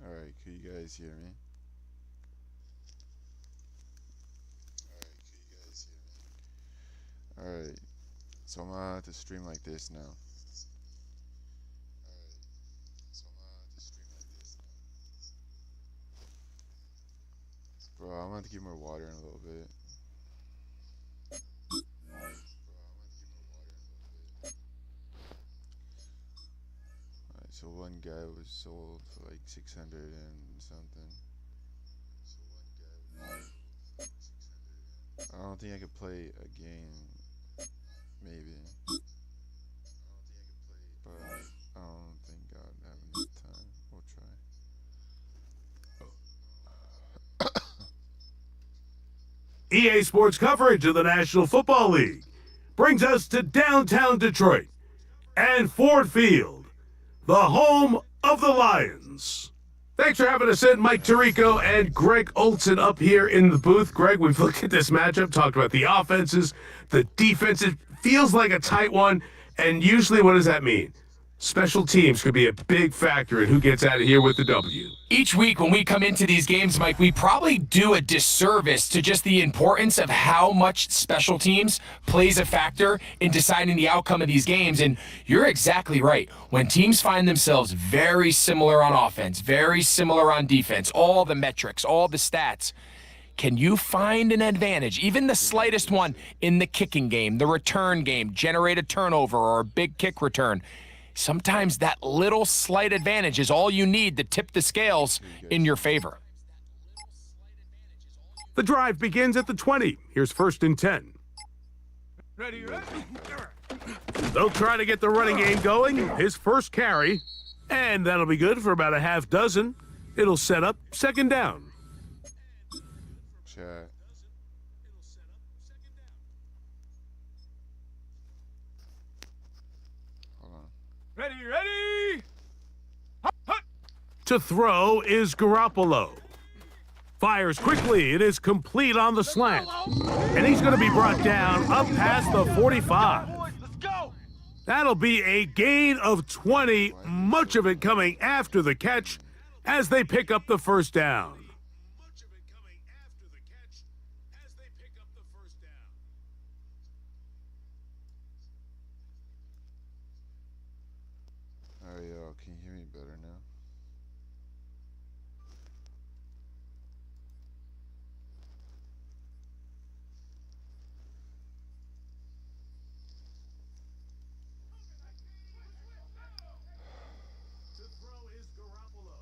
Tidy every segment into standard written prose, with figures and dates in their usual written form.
Alright, can you guys hear me? Alright, so I'm gonna have to stream like this now. Bro, I'm gonna have to get more water in a little bit. Alright, so one guy was sold for like 600 and something. I don't think I could play a game. Maybe. But I don't think I'd have enough time. We'll try. EA Sports coverage of the National Football League brings us to downtown Detroit and Ford Field, the home of the Lions. Thanks for having us in, Mike Tirico and Greg Olson up here in the booth. Greg, we've looked at this matchup, talked about the offenses, the defenses. Feels like a tight one, and usually what does that mean? Special teams could be a big factor in who gets out of here with the W. Each week when we come into these games, Mike, we probably do a disservice to just the importance of how much special teams plays a factor in deciding the outcome of these games. And you're exactly right. When teams find themselves very similar on offense, very similar on defense, all the metrics, all the stats, can you find an advantage, even the slightest one, in the kicking game, the return game, generate a turnover or a big kick return? Sometimes that little slight advantage is all you need to tip the scales in your favor. The drive begins at the 20. Here's 1st and 10. Ready. They'll try to get the running game going. His first carry, and that'll be good for about a half dozen. It'll set up 2nd down. Chat. Ready. To throw is Garoppolo. Fires quickly. It is complete on the slant. And he's going to be brought down up past the 45. That'll be a gain of 20, much of it coming after the catch as they pick up the 1st down. Alright, y'all, can you hear me better now? To throw is Garoppolo.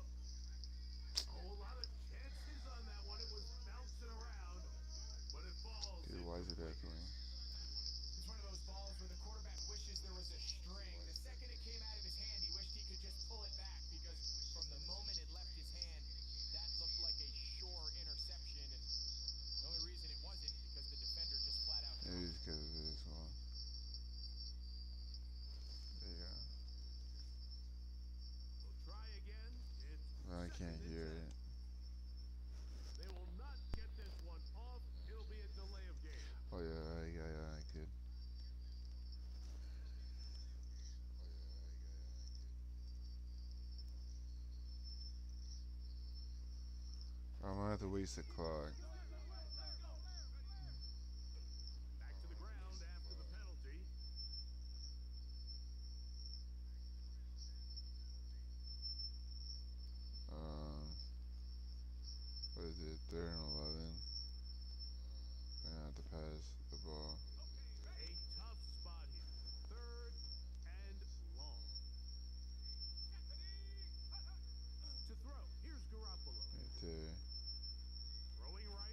A whole lot of chances on that one. It was bouncing around, but it falls. Dude, why is it echoing? It's one of those balls where the quarterback wishes there was a string. The second it came out of his hand, he wished he could just pull it back because from the moment it left his hand, that looked like a sure interception. And the only reason it wasn't because the defender just flat out. Maybe it's because of this one. There you go. Try again. I can't hear it. They will not get this one off. It'll be a delay of game. Oh yeah, I could. I'm gonna have to waste the clock. Back to the ground after the penalty. What is it? 3rd and 11. Gonna have to pass the ball. A tough spot here. 3rd and long. To throw. Here's Garoppolo. Right there. Throwing right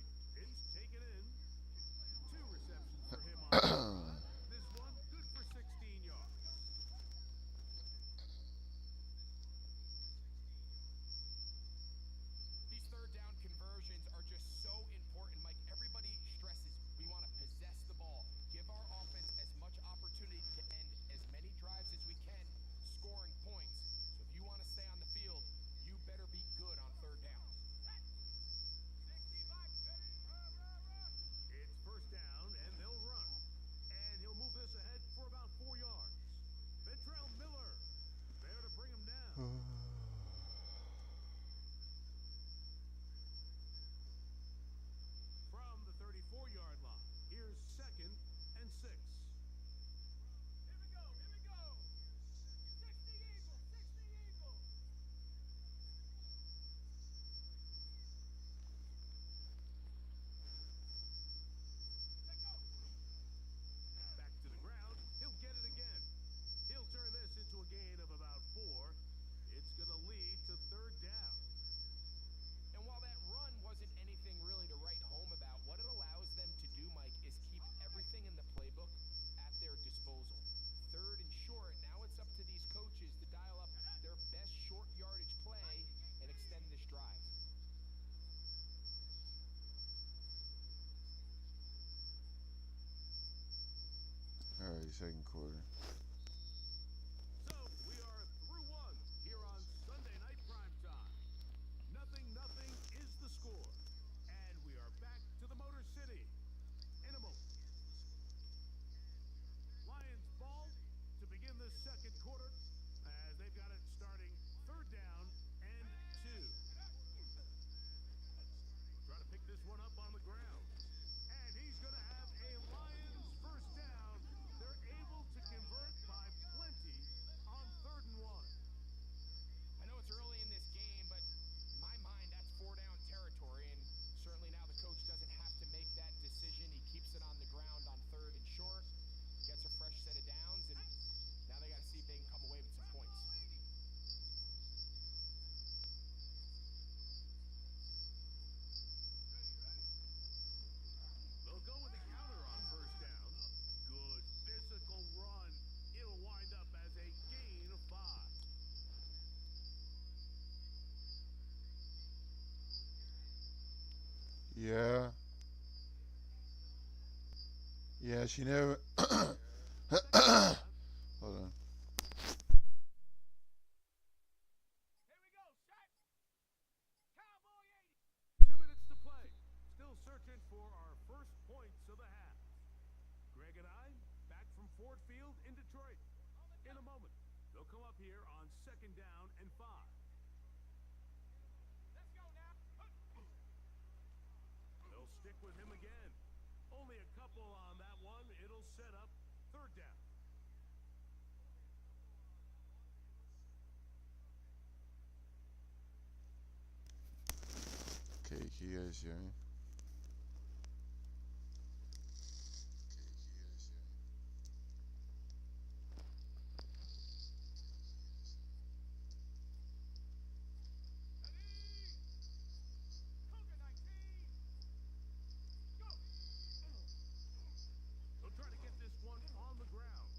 second quarter. So we are through one here on Sunday night prime time. Nothing is the score. And we are back to the Motor City in a moment. Lions ball to begin the second quarter as they've got it starting third down and 2. Try to pick this one up on the ground. And he's going to have a Lions first down. They're able to convert by plenty on 3rd and 1. I know it's early in this game, but in my mind, that's 4-down territory, and certainly now the coach doesn't have to make that decision. He keeps it on the ground on 3rd and short, gets a fresh set of downs, and now they got to see if they can come away with some points. They'll go with a counter on first down. Good physical run. It'll wind up as a gain of 5. Yeah. Yeah, she never. Hold on. Here we go, set. Cowboy 80. 2 minutes to play. Still searching for our first points of the half. Greg and I back from Ford Field in Detroit. In a moment, they'll come up here on 2nd down and 5. Let's go now. They'll stick with him again. Only a couple on that one. It'll set up 3rd down. Okay, can you guys hear me? They'll try to get this one on the ground.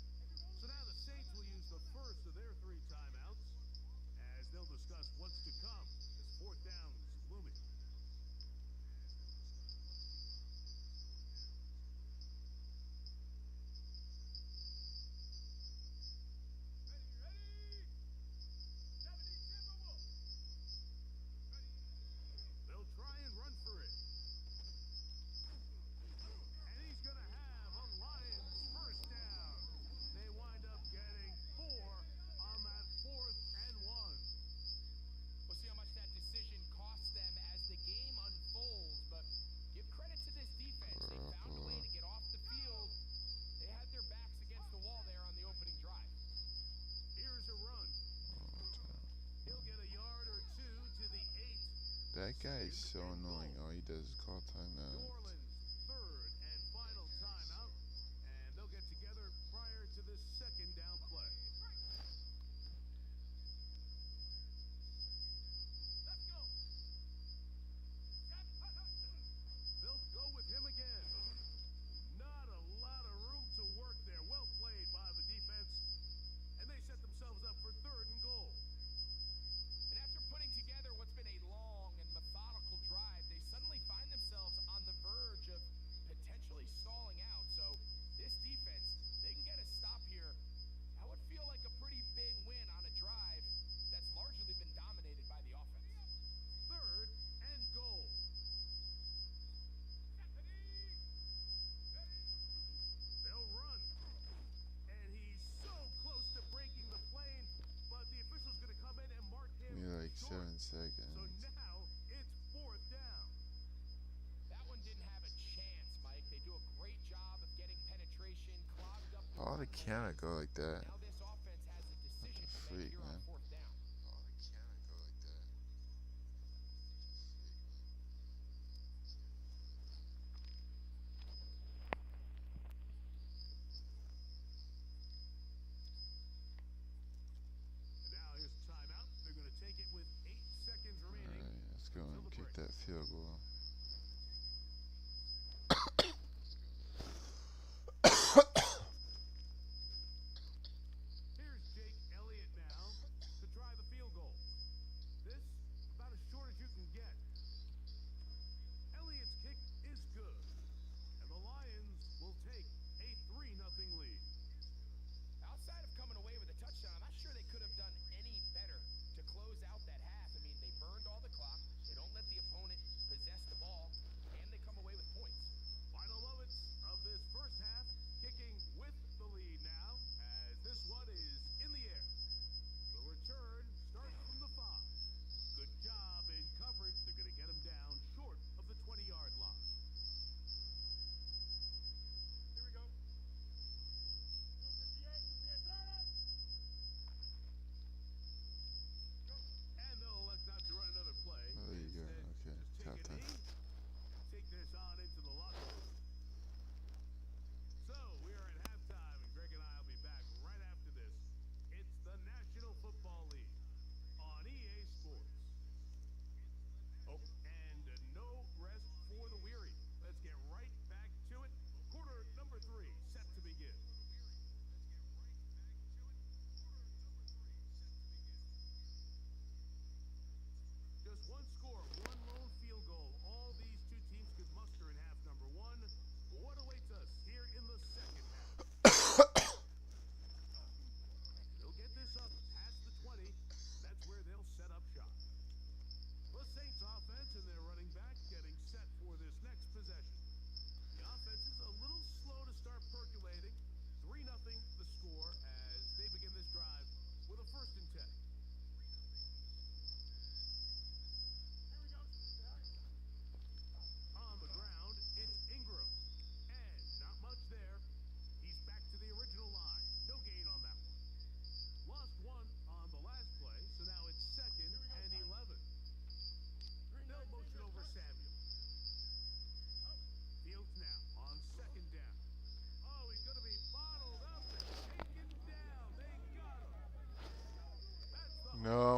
So now the Saints will use the first of their 3 timeouts as they'll discuss what's to come as 4th down is looming. They'll try and run for it. And he's going to have a Lions first down. They wind up getting 4 on that 4th and 1. We'll see how much that decision costs them as the game unfolds, but give credit to this defense. They found a way to get off the field. They had their backs against the wall there on the opening drive. Here's a run. He'll get a yard or 2 to the 8. That guy is so annoying. All he does is call New timeouts. Orleans' 3rd and final timeout, and they'll get together prior to this 2nd down play. Let's go. They'll go with him again. Not a lot of room to work there. Well played by the defense, and they set themselves up for 3rd and goal. And after putting together what's been a long and methodical drive, they suddenly find themselves on the verge of potentially stalling out. So this defense, they can get a stop here. That would feel like a pretty big win on a drive that's largely been dominated by the offense. 3rd and goal. They'll run. And he's so close to breaking the plane, but the official's going to come in and mark him Maybe like short. 7 seconds. So now it's 4th down. That one didn't have a chance, Mike. They do a great job of getting penetration, clogged up. How the can it go like that? Now this offense has a decision to make freak, here on man. 4th down. And now here's a timeout. They're going to take it with 8 seconds remaining. Alright, let's go and kick that field goal. Here's Jake Elliott now to try the field goal. This about as short as you can get. Elliott's kick is good, and the Lions will take a 3-0 lead.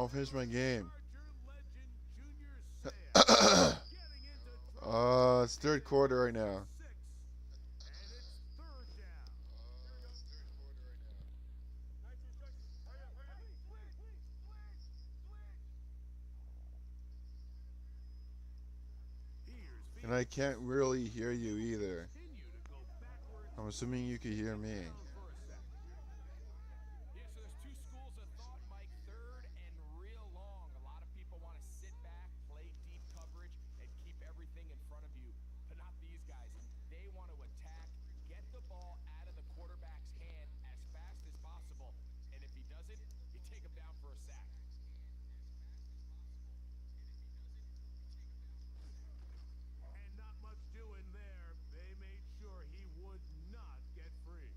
I'll finish my game. It's third quarter right now. And I can't really hear you either. I'm assuming you can hear me. Yeah, so there's two schools of thought, Mike. Third and real long. A lot of people want to sit back, play deep coverage, and keep everything in front of you. But not these guys. They want to attack, get the ball out of the quarterback's hand as fast as possible. And if he doesn't, you take him down for a sack. And not much doing there. They made sure he would not get free.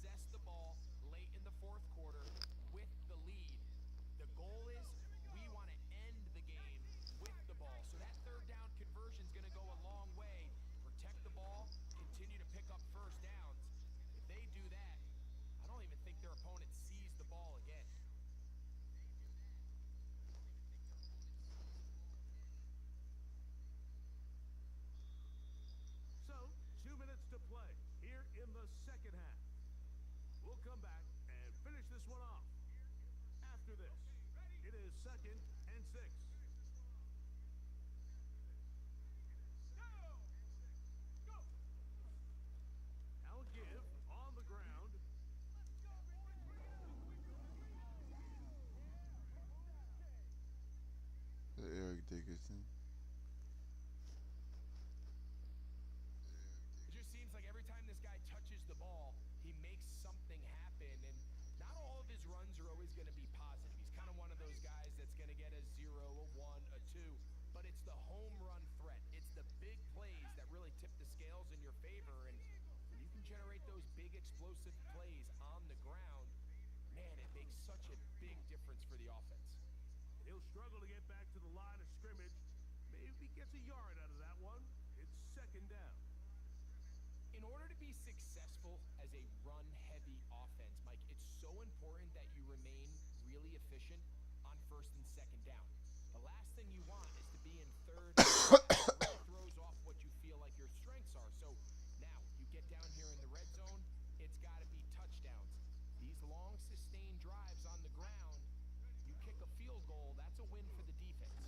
possess the ball late in the fourth quarter with the lead. The goal is we want to end the game with the ball. So that third down conversion is going to go a long way. Protect the ball, continue to pick up first downs. If they do that, I don't even think their opponent sees the ball again. So, 2 minutes to play here in the second half. We'll come back and finish this one off. After this, it is 2nd and 6. Now a give on the ground. Eric Dickerson. It just seems like every time this guy touches the ball, he makes something happen. And not all of his runs are always going to be positive. He's kind of one of those guys that's going to get a 0, a 1, a 2. But it's the home run threat. It's the big plays that really tip the scales in your favor. And when you can generate those big explosive plays on the ground, man, it makes such a big difference for the offense. He'll struggle to get back to the line of scrimmage. Maybe gets a yard out of that one. It's 2nd down. In order to be successful as a run-heavy offense, Mike, it's so important that you remain really efficient on 1st and 2nd down. The last thing you want is to be in 3rd and it really throws off what you feel like your strengths are. So now you get down here in the red zone, it's got to be touchdowns. These long, sustained drives on the ground, you kick a field goal, that's a win for the defense.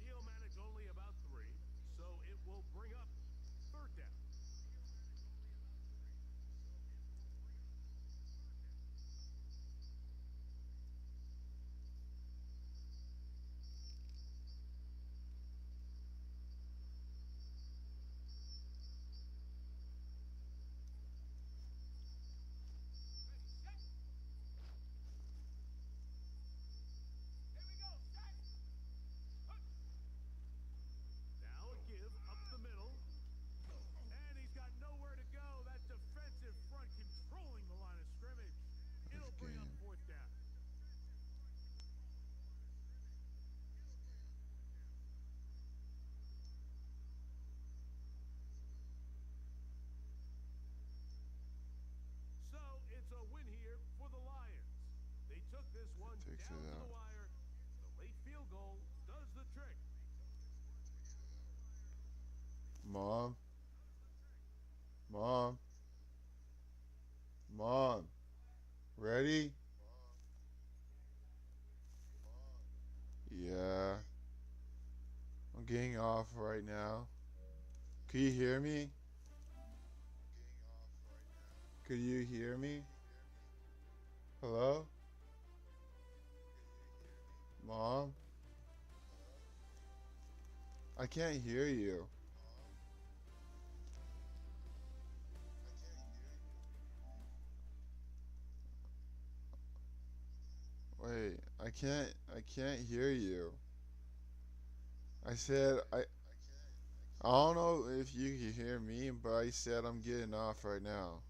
He'll manage only about 3, so it will bring up 3rd down. Now a give up the middle. And he's got nowhere to go. That defensive front controlling the line of scrimmage. It'll bring up 4th down. So it's a win here for the Lions. They took this one Takes down it to out. the wire. The late field goal does the trick. Mom. Mom. Mom. Ready? Yeah. I'm getting off right now. Can you hear me? Could you hear me? Hello? Mom? I can't hear you. Wait, I can't hear you. I said I don't know if you can hear me, but I said I'm getting off right now.